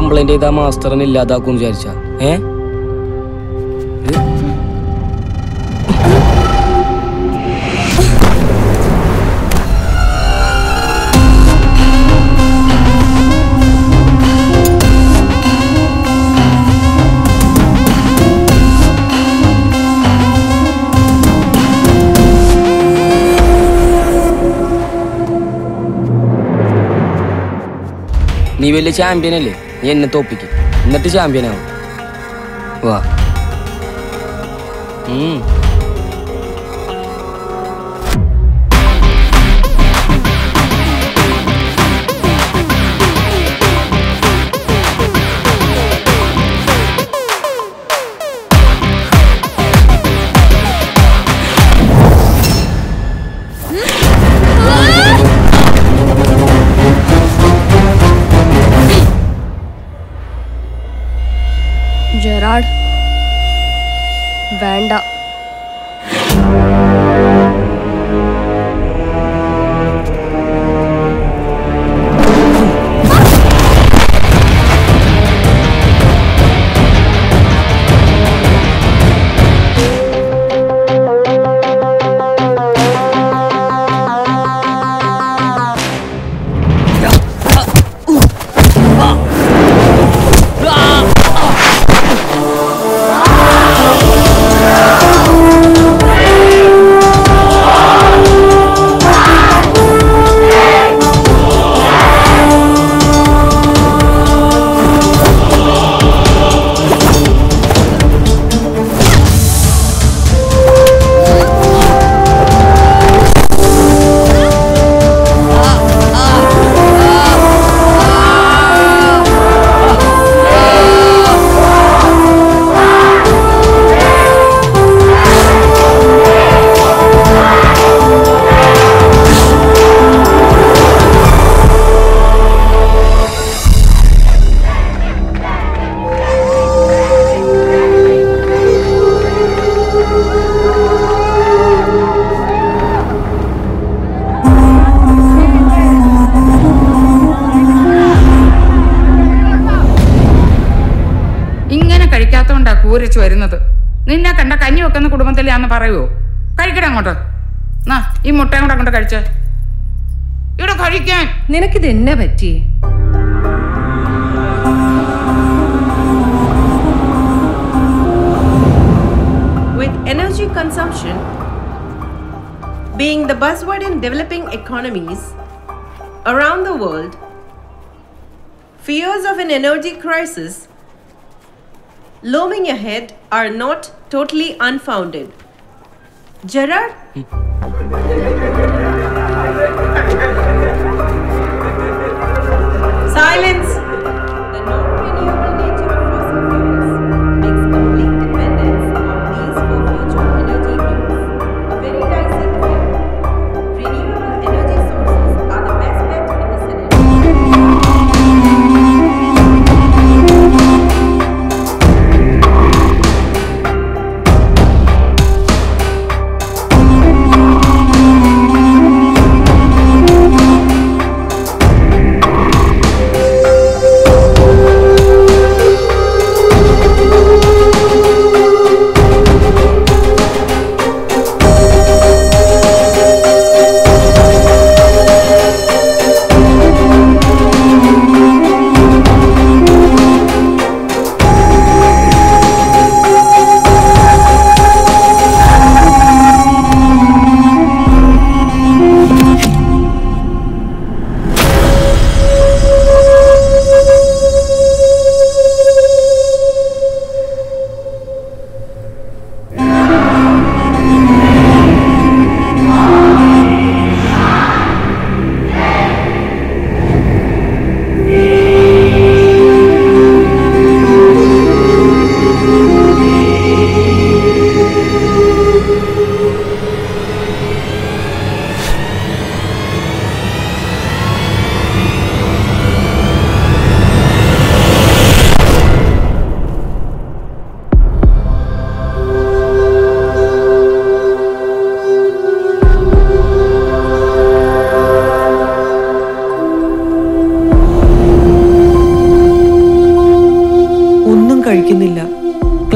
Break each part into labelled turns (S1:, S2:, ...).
S1: Complaint ചെയ്താൽ മാസ്റ്ററിനെ ഇല്ലാതാക്കും വിചാരിച്ചാ? നീ വലിയ ചാമ്പ്യനല്ലേ, നീ എന്നെ തോപ്പിക്കും, എന്നിട്ട് ചാമ്പ്യനാവും. വാ.
S2: ജെറാഡ്, വേണ്ട.
S3: പൂരിച്ചു വരുന്നത്. നിന്നെ കണ്ട കഞ്ഞി വെക്കുന്ന കുടുംബത്തിലാന്ന് പറയുവോ? കഴിക്കട അങ്ങോട്ട്. ഈ മുട്ടയും കൂടെ അങ്ങോട്ട് കഴിച്ച ഇവിടെ കഴിക്കാൻ.
S4: നിനക്കിത് എന്നെ പറ്റി?
S5: With energy consumption being the buzzword in developing economies around the world, fears of an energy crisis looming ahead are not totally unfounded. Gerard? Silence! The non-renewable nature of fossil fuels makes complete dependence on these for future energy use a very dicey affair. Renewable energy sources are the best bet in this scenario.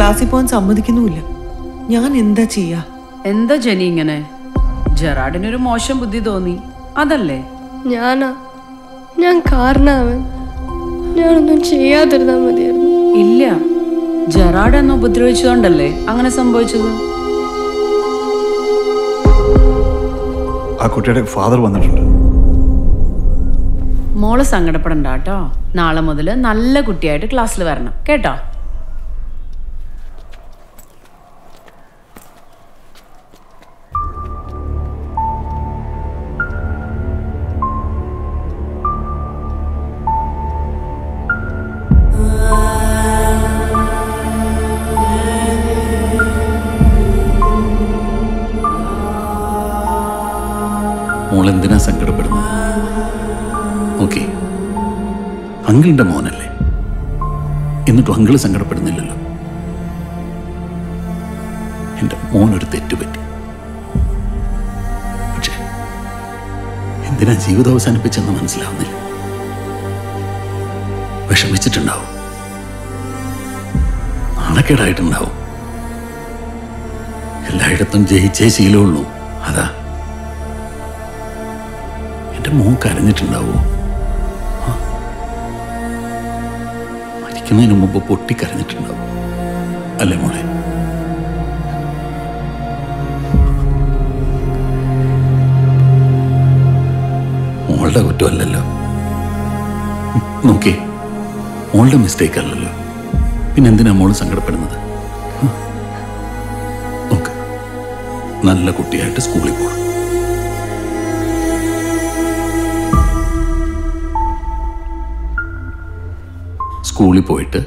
S4: ക്ലാസ്സിൽ പോകാൻ സമ്മതിക്കുന്നുമില്ല. ഞാൻ എന്താ ചെയ്യാ?
S6: എന്താ ജെനി ഇങ്ങനെ? ജെറാഡിനൊരു മോശം ബുദ്ധി തോന്നി, അതല്ലേ?
S2: ഞാൻ കാരണവൻ. ഞാനൊന്നും ചെയ്യാതിരുന്നാ മതിയായിരുന്നു.
S6: ഇല്ല, ജെറാഡ് എന്നെ ഉപദ്രവിച്ചതുകൊണ്ടല്ലേ അങ്ങനെ സംഭവിച്ചത്.
S7: ആ കുട്ടിയുടെ ഫാദർ വന്നിട്ടുണ്ട്.
S6: മോള് സങ്കടപ്പെടണ്ട കേട്ടോ. നാളെ മുതൽ നല്ല കുട്ടിയായിട്ട് ക്ലാസ്സിൽ വരണം കേട്ടോ.
S8: മോളെന്തിനാ സങ്കടപ്പെടുന്നത്? ഓക്കെ, അങ്കിളിന്റെ മോനല്ലേ, എന്നിട്ടും അങ്കിള് സങ്കടപ്പെടുന്നില്ലല്ലോ. എന്റെ മോനൊരു തെറ്റുപറ്റി. പക്ഷെ എന്തിനാ ജീവിതം അവസാനിപ്പിച്ചെന്ന് മനസ്സിലാവുന്നില്ല. വിഷമിച്ചിട്ടുണ്ടാവും, നാണക്കേടായിട്ടുണ്ടാവും. എല്ലായിടത്തും ജയിച്ചേ ശീലമുള്ളൂ. അതാ എന്റെ മോൻ കരഞ്ഞിട്ടുണ്ടാവോ? മരിക്കുന്നതിന് മുമ്പ് പൊട്ടിക്കരഞ്ഞിട്ടുണ്ടാവും അല്ലേ മോളെ? മോളുടെ കുറ്റമല്ലല്ലോ. നോക്കി, മോളുടെ മിസ്റ്റേക്ക് അല്ലല്ലോ. പിന്നെന്തിനാ മോള് സങ്കടപ്പെടുന്നത്? നോക്ക്, നല്ല കുട്ടിയായിട്ട് സ്കൂളിൽ പോകണം. സ്കൂളിൽ പോയിട്ട്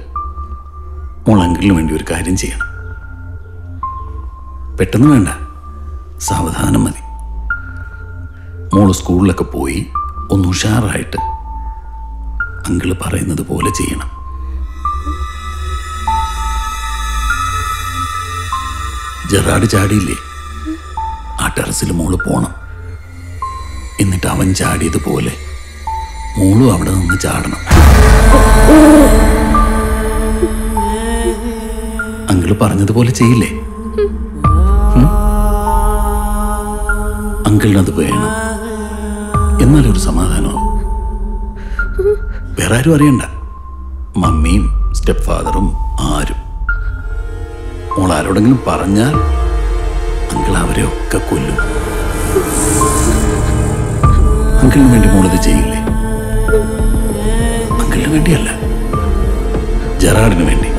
S8: മോൾ അങ്കിളിന് വേണ്ടി ഒരു കാര്യം ചെയ്യണം. പെട്ടെന്ന് വേണ്ട, സാവധാനം മതി. മോള് സ്കൂളിലൊക്കെ പോയി ഒന്ന് ഉഷാറായിട്ട് അങ്കിള് പറയുന്നത് പോലെ ചെയ്യണം. ജെറാഡ് ചാടിയില്ലേ, ആ ടെറസിൽ മോള് പോണം. എന്നിട്ട് അവൻ ചാടിയതുപോലെ മോളും അവിടെ നിന്ന് ചാടണം. അങ്കിള് പറഞ്ഞതുപോലെ ചെയ്യില്ലേ? അങ്കിളിനത് വേണം, എന്നാലൊരു സമാധാനമാവും. വേറെ ആരും അറിയണ്ട, മമ്മിയും സ്റ്റെപ്പ് ഫാദറും ആരും. മോൾ ആരോടെങ്കിലും പറഞ്ഞാൽ അങ്കിൾ അവരെ ഒക്കെ കൊല്ലും. അങ്കിളിന് വേണ്ടി മോളിത് ചെയ്യില്ലേ? അങ്കിളിന് വേണ്ടിയല്ല, ജെറാഡിന് വേണ്ടി.